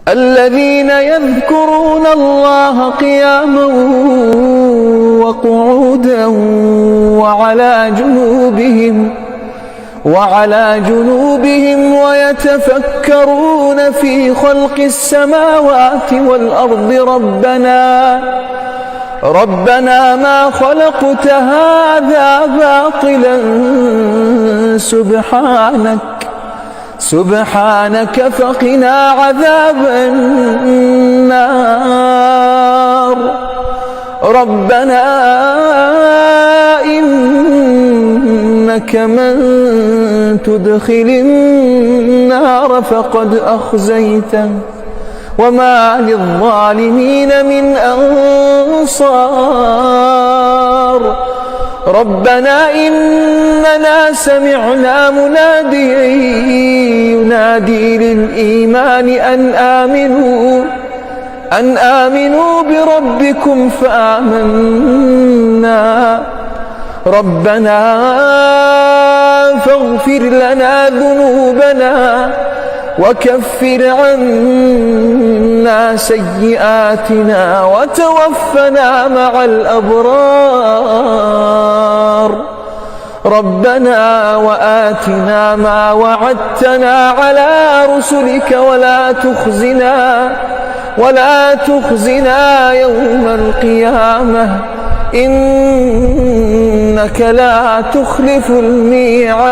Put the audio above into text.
الذين يذكرون الله قياما وقعودا وعلى جنوبهم ويتفكرون في خلق السماوات والأرض ربنا ما خلقت هذا باطلا سبحانك فقنا عذاب النار. ربنا إنك من تدخل النار فقد أخزيته وما للظالمين من أنصار. ربنا إننا سمعنا مناديا ينادي للإيمان أن آمنوا بربكم فآمنا. ربنا فاغفر لنا ذنوبنا وكفر عنا سيئاتنا وتوفنا مع الأبرار. ربنا وآتنا ما وعدتنا على رسلك ولا تخزنا يوم القيامة إنك لا تخلف الميعاد.